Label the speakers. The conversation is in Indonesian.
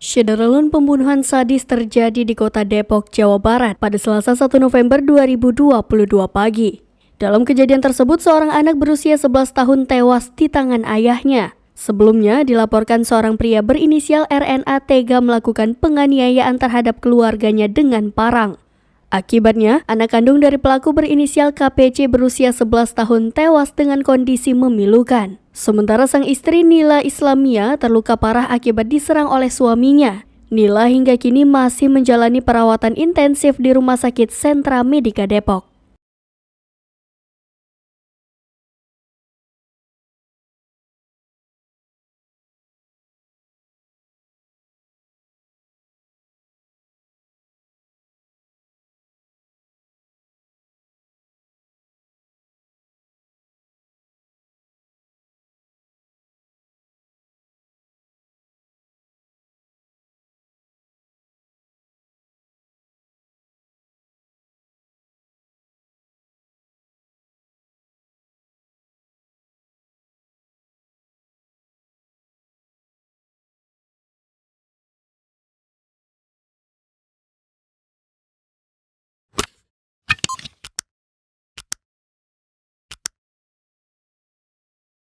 Speaker 1: Syederlun pembunuhan sadis terjadi di kota Depok, Jawa Barat pada Selasa 1 November 2022 pagi. Dalam kejadian tersebut, seorang anak berusia 11 tahun tewas di tangan ayahnya. Sebelumnya, dilaporkan seorang pria berinisial RNA tega melakukan penganiayaan terhadap keluarganya dengan parang. Akibatnya, anak kandung dari pelaku berinisial KPC berusia 11 tahun tewas dengan kondisi memilukan. Sementara sang istri Nila Islamia terluka parah akibat diserang oleh suaminya. Nila hingga kini masih menjalani perawatan intensif di Rumah Sakit Sentra Medika Depok.